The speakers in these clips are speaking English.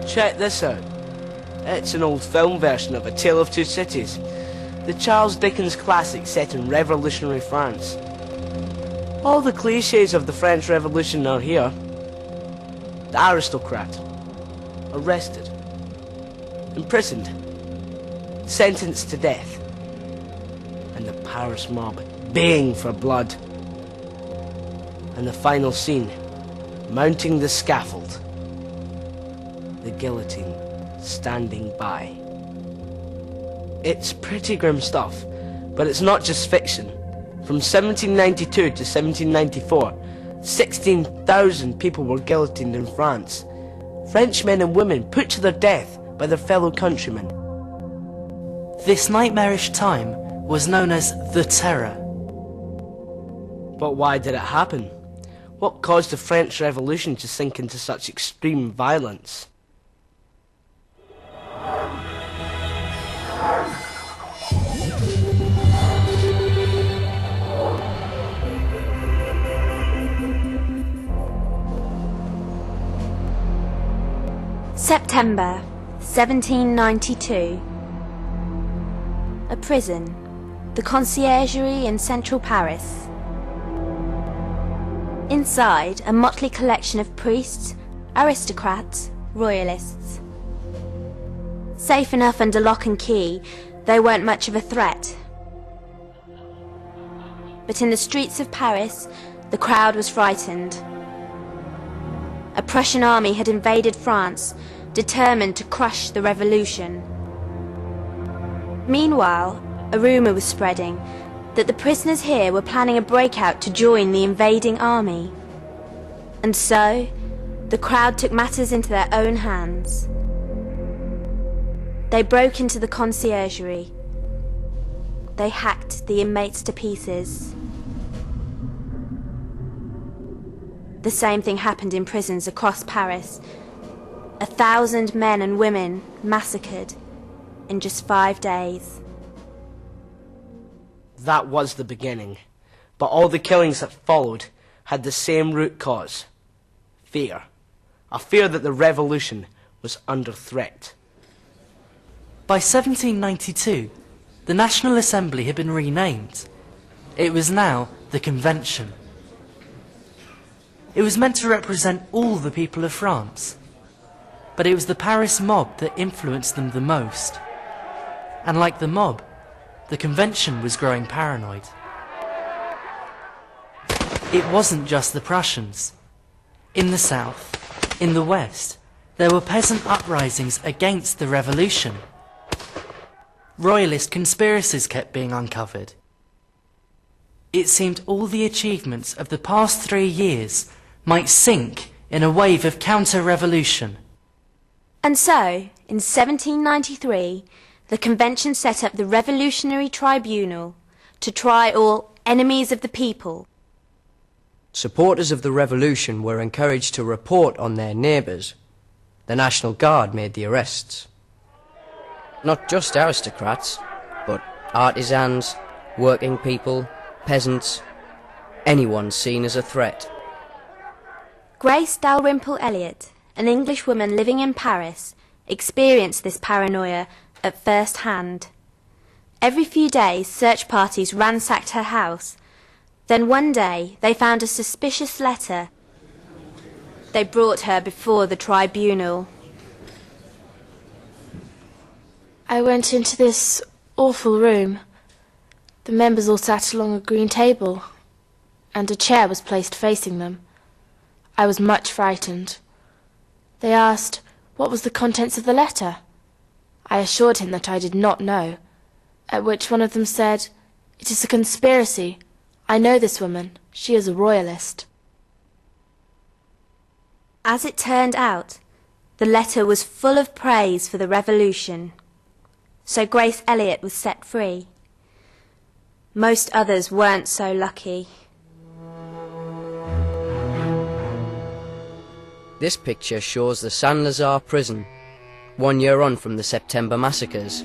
Check this out. It's an old film version of A Tale of Two Cities, the Charles Dickens classic set in revolutionary France. All the cliches of the French Revolution are here. The aristocrat, arrested, imprisoned, sentenced to death, and the Paris mob baying for blood. And the final scene, mounting the scaffold, the guillotine standing by. It's pretty grim stuff, but it's not just fiction. From 1792 to 1794, 16,000 people were guillotined in France. French men and women put to their death by their fellow countrymen. This nightmarish time was known as the Terror. But why did it happen? What caused the French Revolution to sink into such extreme violence? September 1792. A prison, the Conciergerie in central Paris. Inside, a motley collection of priests, aristocrats, royalists. Safe enough under lock and key, they weren't much of a threat. But in the streets of Paris, the crowd was frightened. A Prussian army had invaded France, determined to crush the revolution. Meanwhile, a rumour was spreading that the prisoners here were planning a breakout to join the invading army. And so, the crowd took matters into their own hands. They broke into the conciergerie. They hacked the inmates to pieces. The same thing happened in prisons across Paris. 1,000 men and women massacred in just 5 days. That was the beginning, but all the killings that followed had the same root cause: fear. A fear that the revolution was under threat. By 1792, the National Assembly had been renamed. It was now the Convention. It was meant to represent all the people of France, but it was the Paris mob that influenced them the most. And like the mob, the Convention was growing paranoid. It wasn't just the Prussians. In the south, in the west, there were peasant uprisings against the revolution. Royalist conspiracies kept being uncovered. It seemed all the achievements of the past 3 years might sink in a wave of counter-revolution. And so, in 1793, the Convention set up the Revolutionary Tribunal to try all enemies of the people. Supporters of the revolution were encouraged to report on their neighbours. The National Guard made the arrests. Not just aristocrats, but artisans, working people, peasants, anyone seen as a threat. Grace Dalrymple Elliott, an English woman living in Paris, experienced this paranoia at first hand. Every few days, search parties ransacked her house. Then one day, they found a suspicious letter. They brought her before the tribunal. I went into this awful room. The members all sat along a green table, and a chair was placed facing them. I was much frightened. They asked what was the contents of the letter. I assured him that I did not know, at which one of them said, "It is a conspiracy. I know this woman. She is a royalist." As it turned out, the letter was full of praise for the revolution. So Grace Elliott was set free. Most others weren't so lucky. This picture shows the Saint-Lazare prison 1 year on from the September massacres.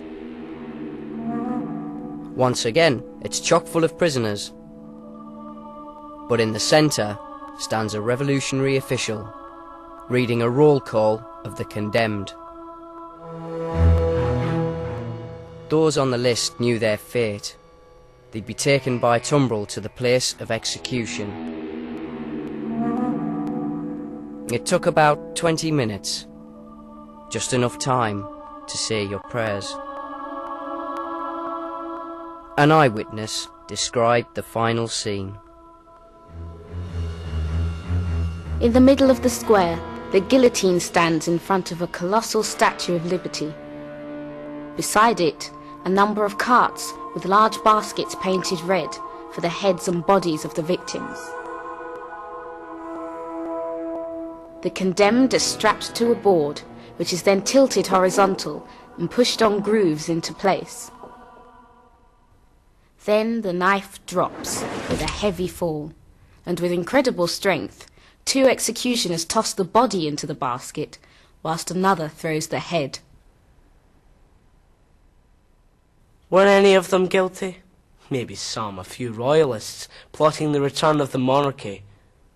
Once again, it's chock full of prisoners. But in the centre stands a revolutionary official, reading a roll call of the condemned. Those on the list knew their fate. They'd be taken by tumbrel to the place of execution. It took about 20 minutes, just enough time to say your prayers. An eyewitness described the final scene. In the middle of the square, the guillotine stands in front of a colossal Statue of Liberty. Beside it, a number of carts with large baskets painted red for the heads and bodies of the victims. The condemned are strapped to a board, which is then tilted horizontal and pushed on grooves into place. Then the knife drops with a heavy fall, and with incredible strength, 2 executioners toss the body into the basket, whilst another throws the head. Were any of them guilty? Maybe some, a few royalists, plotting the return of the monarchy.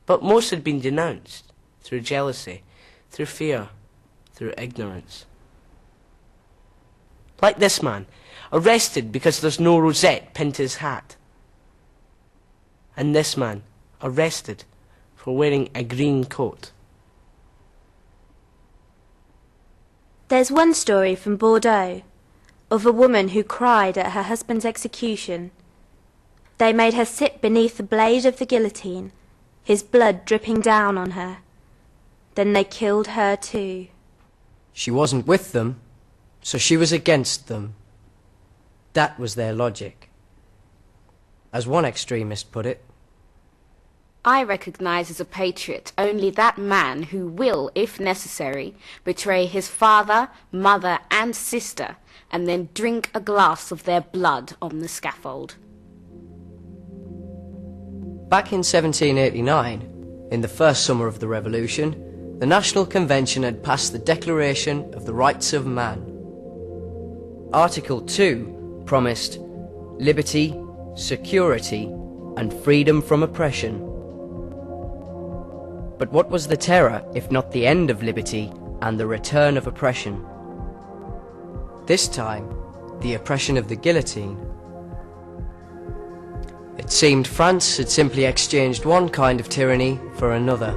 But most had been denounced, through jealousy, through fear, through ignorance. Like this man, arrested because there's no rosette pinned to his hat. And this man, arrested for wearing a green coat. There's one story from Bordeaux of a woman who cried at her husband's execution. They made her sit beneath the blade of the guillotine, his blood dripping down on her. Then they killed her too. She wasn't with them, so she was against them. That was their logic. As one extremist put it, I recognise as a patriot only that man who will, if necessary, betray his father, mother and sister, and then drink a glass of their blood on the scaffold. back in 1789, in the first summer of the Revolution, the National Convention had passed the Declaration of the Rights of Man. Article 2 promised liberty, security, and freedom from oppression. But what was the terror if not the end of liberty and the return of oppression? This time, the oppression of the guillotine. It seemed France had simply exchanged one kind of tyranny for another.